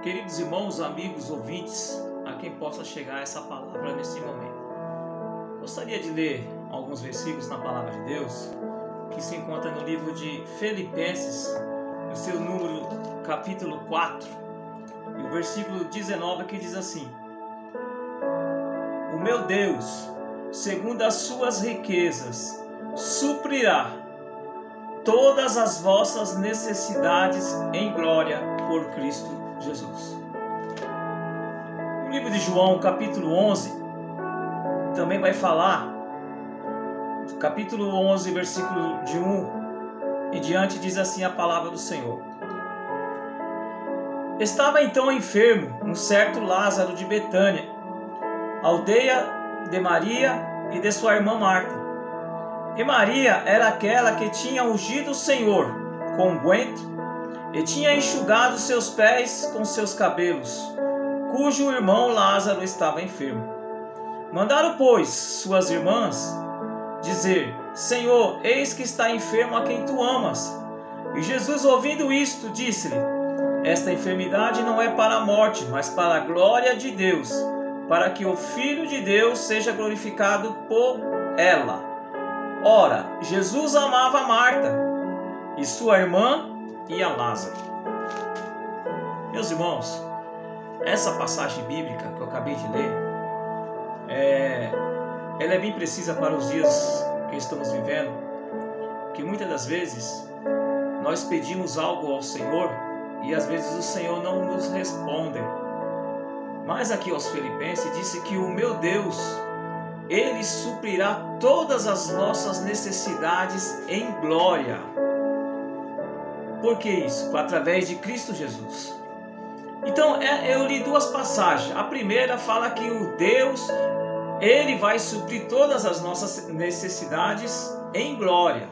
Queridos irmãos, amigos, ouvintes, a quem possa chegar essa palavra nesse momento. Gostaria de ler alguns versículos na palavra de Deus, que se encontra no livro de Filipenses, no seu número capítulo 4, e o versículo 19, que diz assim: O meu Deus, segundo as suas riquezas, suprirá todas as vossas necessidades em glória por Cristo Jesus. No livro de João, capítulo 11, também vai falar, capítulo 11, versículo de 1 e diante, diz assim a palavra do Senhor: Estava então enfermo um certo Lázaro de Betânia, aldeia de Maria e de sua irmã Marta. E Maria era aquela que tinha ungido o Senhor com unguento e tinha enxugado seus pés com seus cabelos, cujo irmão Lázaro estava enfermo. Mandaram, pois, suas irmãs dizer: Senhor, eis que está enfermo a quem tu amas. E Jesus, ouvindo isto, disse-lhe: Esta enfermidade não é para a morte, mas para a glória de Deus, para que o Filho de Deus seja glorificado por ela. Ora, Jesus amava Marta e sua irmã e a Lázaro. Meus irmãos, essa passagem bíblica que eu acabei de ler, ela é bem precisa para os dias que estamos vivendo, que muitas das vezes nós pedimos algo ao Senhor e às vezes o Senhor não nos responde. Mas aqui aos Filipenses disse que o meu Deus, Ele suprirá todas as nossas necessidades em glória. Por que isso? Através de Cristo Jesus. Então, eu li duas passagens. A primeira fala que o Deus, Ele vai suprir todas as nossas necessidades em glória,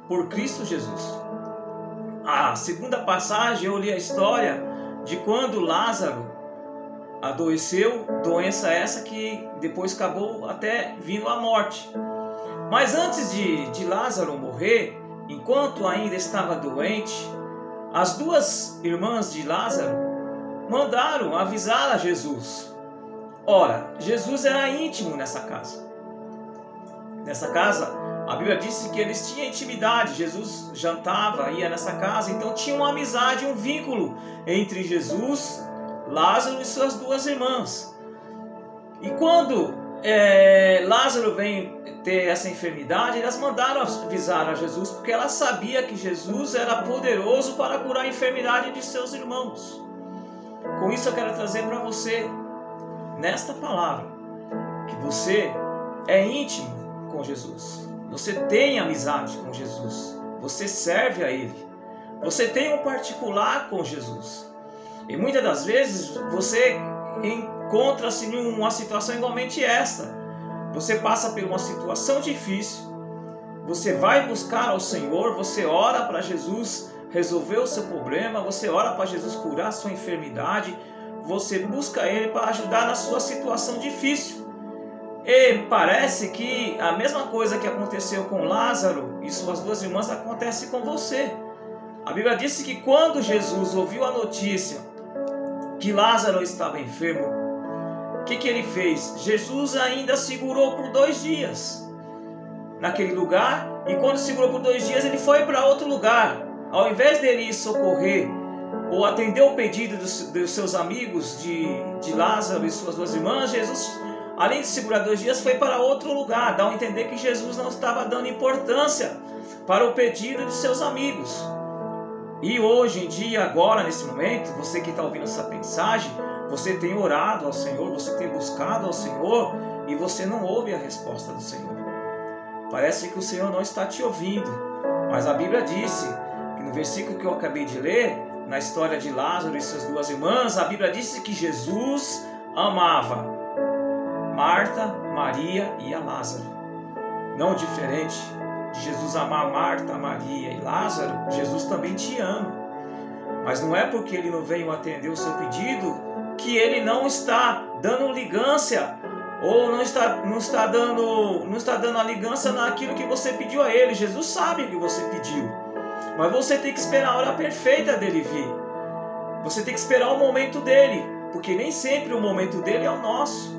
por Cristo Jesus. A segunda passagem, eu li a história de quando Lázaro adoeceu, doença essa que depois acabou até vindo à morte. Mas antes de Lázaro morrer, enquanto ainda estava doente, as duas irmãs de Lázaro mandaram avisar a Jesus. Ora, Jesus era íntimo nessa casa. Nessa casa, a Bíblia disse que eles tinham intimidade. Jesus jantava, ia nessa casa, então tinha uma amizade, um vínculo entre Jesus, Lázaro e suas duas irmãs. E quando Lázaro vem ter essa enfermidade, elas mandaram avisar a Jesus, porque ela sabia que Jesus era poderoso para curar a enfermidade de seus irmãos. Com isso eu quero trazer para você, nesta palavra, que você é íntimo com Jesus, você tem amizade com Jesus, você serve a Ele, você tem um particular com Jesus. E muitas das vezes você encontra-se em uma situação igualmente esta. Você passa por uma situação difícil, você vai buscar ao Senhor, você ora para Jesus resolver o seu problema, você ora para Jesus curar a sua enfermidade, você busca Ele para ajudar na sua situação difícil. E parece que a mesma coisa que aconteceu com Lázaro e suas duas irmãs acontece com você. A Bíblia disse que quando Jesus ouviu a notícia que Lázaro estava enfermo, o que ele fez? Jesus ainda segurou por 2 dias naquele lugar, e quando segurou por 2 dias, ele foi para outro lugar. Ao invés dele ir socorrer ou atender o pedido dos seus amigos de Lázaro e suas duas irmãs, Jesus, além de segurar 2 dias, foi para outro lugar. Dá a entender que Jesus não estava dando importância para o pedido de seus amigos. E hoje em dia, agora, nesse momento, você que está ouvindo essa mensagem, você tem orado ao Senhor, você tem buscado ao Senhor, e você não ouve a resposta do Senhor. Parece que o Senhor não está te ouvindo. Mas a Bíblia disse, que no versículo que eu acabei de ler, na história de Lázaro e suas duas irmãs, a Bíblia disse que Jesus amava Marta, Maria e a Lázaro. Não diferente de Jesus amar Marta, Maria e Lázaro, Jesus também te ama. Mas não é porque Ele não veio atender o seu pedido que Ele não está dando ligância, ou não está dando a ligância naquilo que você pediu a Ele. Jesus sabe o que você pediu, mas você tem que esperar a hora perfeita dele vir. Você tem que esperar o momento dele, porque nem sempre o momento dele é o nosso.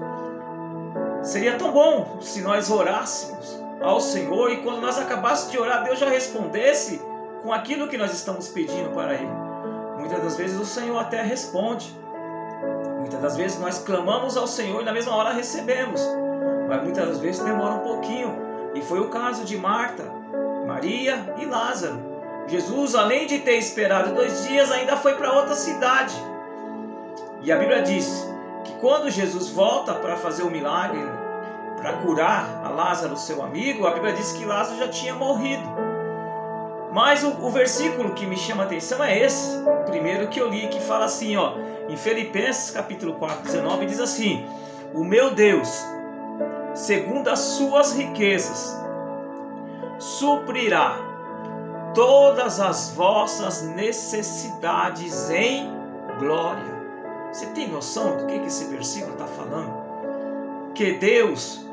Seria tão bom se nós orássemos ao Senhor e quando nós acabássemos de orar, Deus já respondesse com aquilo que nós estamos pedindo para Ele. Muitas das vezes o Senhor até responde. Muitas das vezes nós clamamos ao Senhor e na mesma hora recebemos. Mas muitas das vezes demora um pouquinho. E foi o caso de Marta, Maria e Lázaro. Jesus, além de ter esperado 2 dias, ainda foi para outra cidade. E a Bíblia diz que quando Jesus volta para fazer o milagre, para curar a Lázaro, seu amigo, a Bíblia diz que Lázaro já tinha morrido. Mas o versículo que me chama a atenção é esse, primeiro que eu li, que fala assim, ó, em Filipenses capítulo 4, 19, diz assim: o meu Deus, segundo as suas riquezas, suprirá todas as vossas necessidades em glória. Você tem noção do que esse versículo está falando? Que Deus,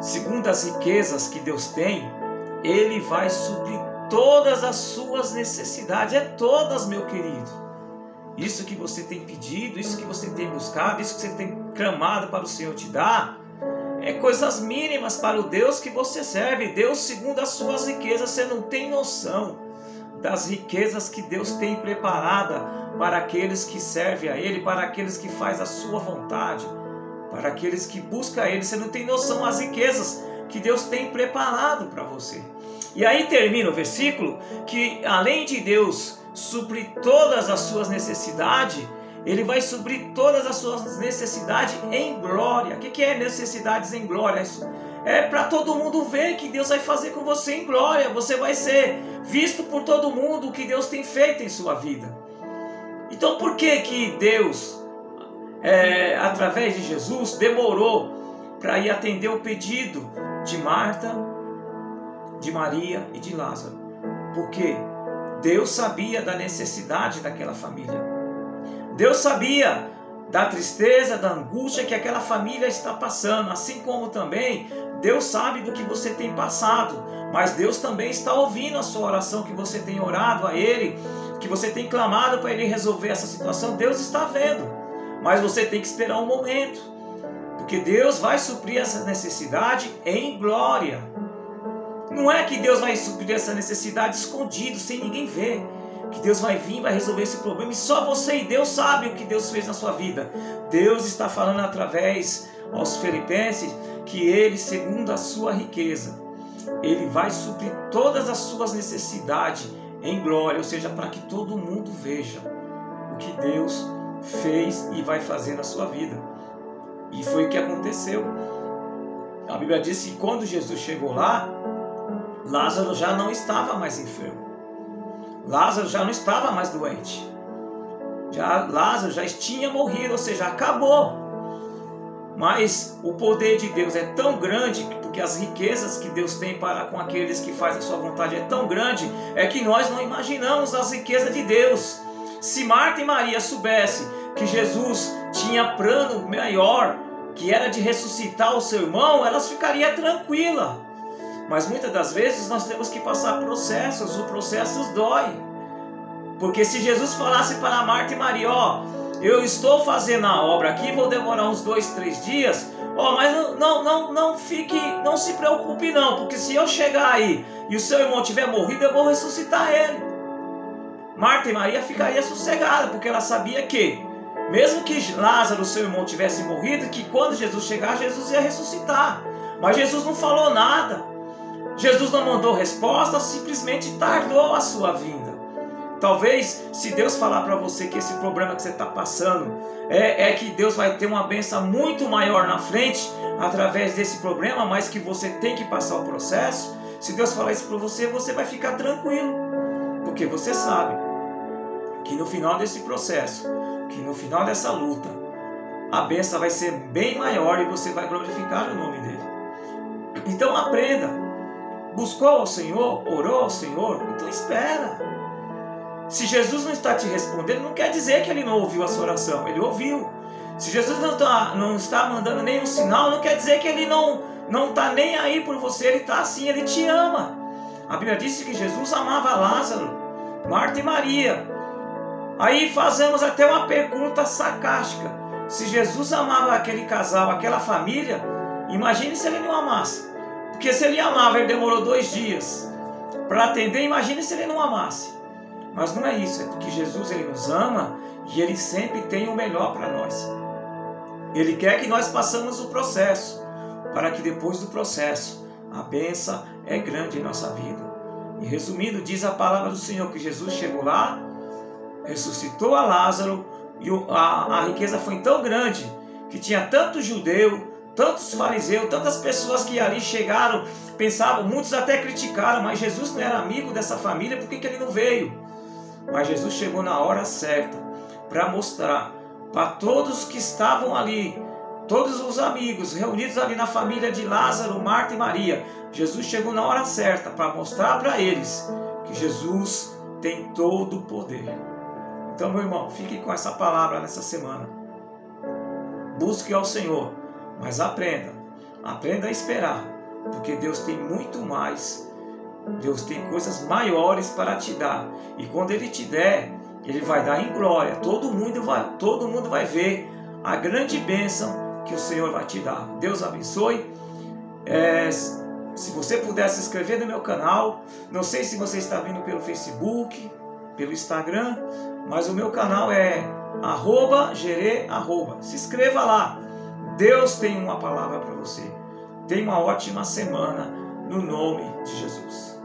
segundo as riquezas que Deus tem, Ele vai suprir todas as suas necessidades. É todas, meu querido. Isso que você tem pedido, isso que você tem buscado, isso que você tem clamado para o Senhor te dar, é coisas mínimas para o Deus que você serve. Deus, segundo as suas riquezas, você não tem noção das riquezas que Deus tem preparada para aqueles que servem a Ele, para aqueles que fazem a sua vontade, para aqueles que buscam a Ele. Você não tem noção das riquezas que Deus tem preparado para você. E aí termina o versículo que além de Deus suprir todas as suas necessidades, Ele vai suprir todas as suas necessidades em glória. O que é necessidades em glória? É para todo mundo ver que Deus vai fazer com você em glória. Você vai ser visto por todo mundo o que Deus tem feito em sua vida. Então por que Deus, através de Jesus, demorou para ir atender o pedido de Marta, de Maria e de Lázaro? Porque Deus sabia da necessidade daquela família. Deus sabia da tristeza, da angústia que aquela família está passando, assim como também Deus sabe do que você tem passado, mas Deus também está ouvindo a sua oração, que você tem orado a Ele, que você tem clamado para Ele resolver essa situação. Deus está vendo, mas você tem que esperar um momento, porque Deus vai suprir essa necessidade em glória. Não é que Deus vai suprir essa necessidade escondido, sem ninguém ver, que Deus vai vir, vai resolver esse problema e só você e Deus sabe o que Deus fez na sua vida. Deus está falando através aos Filipenses que Ele, segundo a sua riqueza, Ele vai suprir todas as suas necessidades em glória, ou seja, para que todo mundo veja o que Deus fez e vai fazer na sua vida. E foi o que aconteceu. A Bíblia diz que quando Jesus chegou lá, Lázaro já não estava mais enfermo. Lázaro já não estava mais doente. Lázaro já tinha morrido, ou seja, acabou. Mas o poder de Deus é tão grande, porque as riquezas que Deus tem para com aqueles que fazem a sua vontade é tão grande, é que nós não imaginamos as riquezas de Deus. Se Marta e Maria soubessem que Jesus tinha plano maior, que era de ressuscitar o seu irmão, elas ficariam tranquilas. Mas muitas das vezes nós temos que passar processos, o processo dói. Porque se Jesus falasse para Marta e Maria, eu estou fazendo a obra aqui, vou demorar uns 2, 3 dias, mas não se preocupe não, porque se eu chegar aí e o seu irmão tiver morrido, eu vou ressuscitar ele. Marta e Maria ficariam sossegadas, porque ela sabia que, mesmo que Lázaro, seu irmão, tivesse morrido, que quando Jesus chegar, Jesus ia ressuscitar. Mas Jesus não falou nada. Jesus não mandou resposta, simplesmente tardou a sua vinda. Talvez, se Deus falar para você que esse problema que você está passando é que Deus vai ter uma bênção muito maior na frente através desse problema, mas que você tem que passar o processo. Se Deus falar isso para você, você vai ficar tranquilo, porque você sabe que no final desse processo, que no final dessa luta, a bênção vai ser bem maior e você vai glorificar o nome dele. Então aprenda. Buscou ao Senhor, orou ao Senhor, então espera. Se Jesus não está te respondendo, não quer dizer que Ele não ouviu a sua oração. Ele ouviu. Se Jesus não está mandando nenhum sinal, não quer dizer que Ele não está nem aí por você. Ele está assim, Ele te ama. A Bíblia diz que Jesus amava Lázaro, Marta e Maria. Aí fazemos até uma pergunta sarcástica. Se Jesus amava aquele casal, aquela família, imagine se ele não amasse. Porque se ele amava, ele demorou 2 dias para atender, imagine se ele não amasse. Mas não é isso, é porque Jesus ele nos ama e ele sempre tem o melhor para nós. Ele quer que nós passemos o processo, para que depois do processo a bênção é grande em nossa vida. E resumindo, diz a palavra do Senhor que Jesus chegou lá, ressuscitou a Lázaro, e a riqueza foi tão grande que tinha tanto judeu, tantos fariseus, tantas pessoas que ali chegaram, pensavam, muitos até criticaram, mas Jesus não era amigo dessa família, por que ele não veio? Mas Jesus chegou na hora certa para mostrar para todos que estavam ali, todos os amigos reunidos ali na família de Lázaro, Marta e Maria. Jesus chegou na hora certa para mostrar para eles que Jesus tem todo o poder. Então, meu irmão, fique com essa palavra nessa semana. Busque ao Senhor, mas aprenda a esperar, porque Deus tem muito mais. Deus tem coisas maiores para te dar. E quando Ele te der, Ele vai dar em glória. Todo mundo vai ver a grande bênção que o Senhor vai te dar. Deus abençoe. Se você puder se inscrever no meu canal. Não sei se você está vindo pelo Facebook, pelo Instagram, mas o meu canal é @Gerê. Se inscreva lá. Deus tem uma palavra para você. Tenha uma ótima semana no nome de Jesus.